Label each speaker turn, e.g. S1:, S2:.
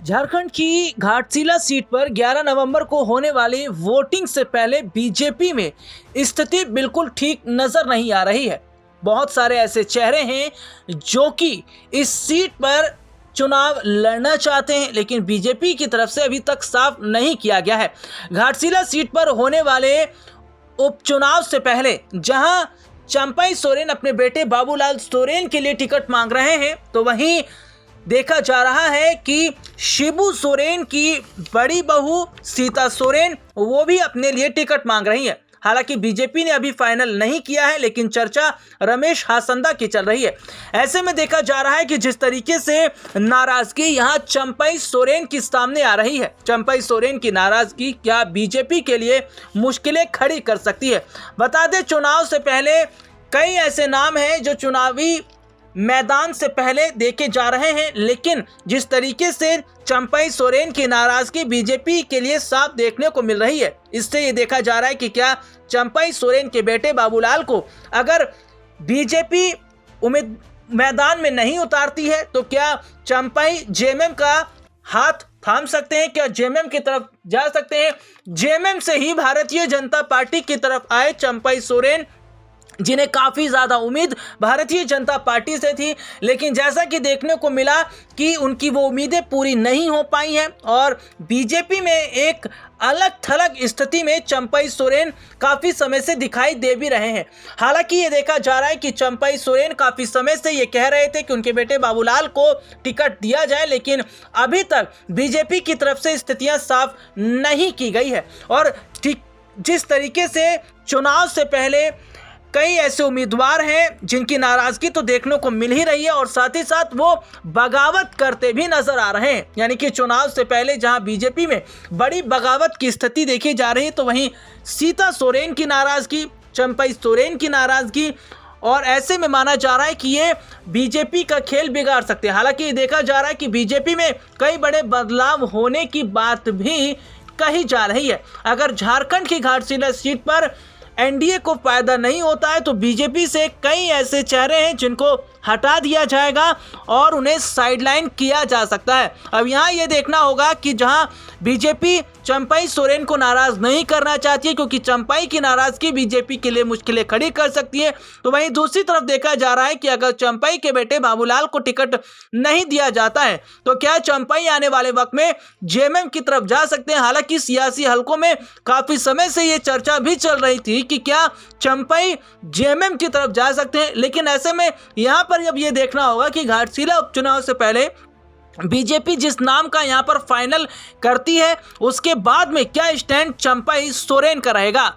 S1: झारखंड की घाटशिला सीट पर 11 नवंबर को होने वाली वोटिंग से पहले बीजेपी में स्थिति बिल्कुल ठीक नजर नहीं आ रही है। बहुत सारे ऐसे चेहरे हैं जो कि इस सीट पर चुनाव लड़ना चाहते हैं, लेकिन बीजेपी की तरफ से अभी तक साफ नहीं किया गया है। घाटशिला सीट पर होने वाले उपचुनाव से पहले जहां चंपई सोरेन अपने बेटे बाबूलाल सोरेन के लिए टिकट मांग रहे हैं, तो वहीं देखा जा रहा है कि शिबू सोरेन की बड़ी बहू सीता सोरेन वो भी अपने लिए टिकट मांग रही है। हालांकि बीजेपी ने अभी फाइनल नहीं किया है, लेकिन चर्चा रमेश हासंदा की चल रही है। ऐसे में देखा जा रहा है कि जिस तरीके से नाराजगी यहां चंपई सोरेन की सामने आ रही है, चंपई सोरेन की नाराजगी क्या बीजेपी के लिए मुश्किलें खड़ी कर सकती है। बता दें, चुनाव से पहले कई ऐसे नाम हैं जो चुनावी मैदान से पहले देखे जा रहे हैं, लेकिन जिस तरीके से चंपई सोरेन की नाराजगी बीजेपी के लिए साफ देखने को मिल रही है, इससे ये देखा जा रहा है कि क्या चंपई सोरेन के बेटे बाबूलाल को अगर बीजेपी मैदान में नहीं उतारती है तो क्या चंपई जेएमएम का हाथ थाम सकते हैं, क्या जेएमएम की तरफ जा सकते हैं। जेएमएम से ही भारतीय जनता पार्टी की तरफ आए चंपई सोरेन, जिन्हें काफ़ी ज़्यादा उम्मीद भारतीय जनता पार्टी से थी, लेकिन जैसा कि देखने को मिला कि उनकी वो उम्मीदें पूरी नहीं हो पाई हैं और बीजेपी में एक अलग थलग स्थिति में चंपई सोरेन काफ़ी समय से दिखाई दे भी रहे हैं। हालांकि ये देखा जा रहा है कि चंपई सोरेन काफ़ी समय से ये कह रहे थे कि उनके बेटे बाबूलाल को टिकट दिया जाए, लेकिन अभी तक बीजेपी की तरफ से स्थितियाँ साफ नहीं की गई है। और जिस तरीके से चुनाव से पहले कई ऐसे उम्मीदवार हैं जिनकी नाराजगी तो देखने को मिल ही रही है और साथ ही साथ वो बगावत करते भी नजर आ रहे हैं। यानी कि चुनाव से पहले जहां बीजेपी में बड़ी बगावत की स्थिति देखी जा रही है, तो वहीं सीता सोरेन की नाराजगी, चंपई सोरेन की नाराजगी, और ऐसे में माना जा रहा है कि ये बीजेपी का खेल बिगाड़ सकते हैं। हालांकि देखा जा रहा है कि बीजेपी में कई बड़े बदलाव होने की बात भी कही जा रही है। अगर झारखंड की घाटशिला सीट पर एनडीए को फायदा नहीं होता है तो बीजेपी से कई ऐसे चेहरे हैं जिनको हटा दिया जाएगा और उन्हें साइडलाइन किया जा सकता है। अब यहाँ ये देखना होगा कि जहाँ बीजेपी चंपई सोरेन को नाराज नहीं करना चाहती है, क्योंकि चंपई की नाराजगी बीजेपी के लिए मुश्किलें खड़ी कर सकती है, तो वहीं दूसरी तरफ देखा जा रहा है कि अगर चंपई के बेटे बाबूलाल को टिकट नहीं दिया जाता है तो क्या चंपई आने वाले वक्त में जेएमएम की तरफ जा सकते हैं। हालांकि सियासी हलकों में काफी समय से ये चर्चा भी चल रही थी कि क्या चंपई जेएमएम की तरफ जा सकते हैं, लेकिन ऐसे में यहाँ पर अब ये देखना होगा कि घाटशिला उपचुनाव से पहले बीजेपी जिस नाम का यहां पर फाइनल करती है, उसके बाद में क्या स्टैंड चंपई सोरेन का रहेगा।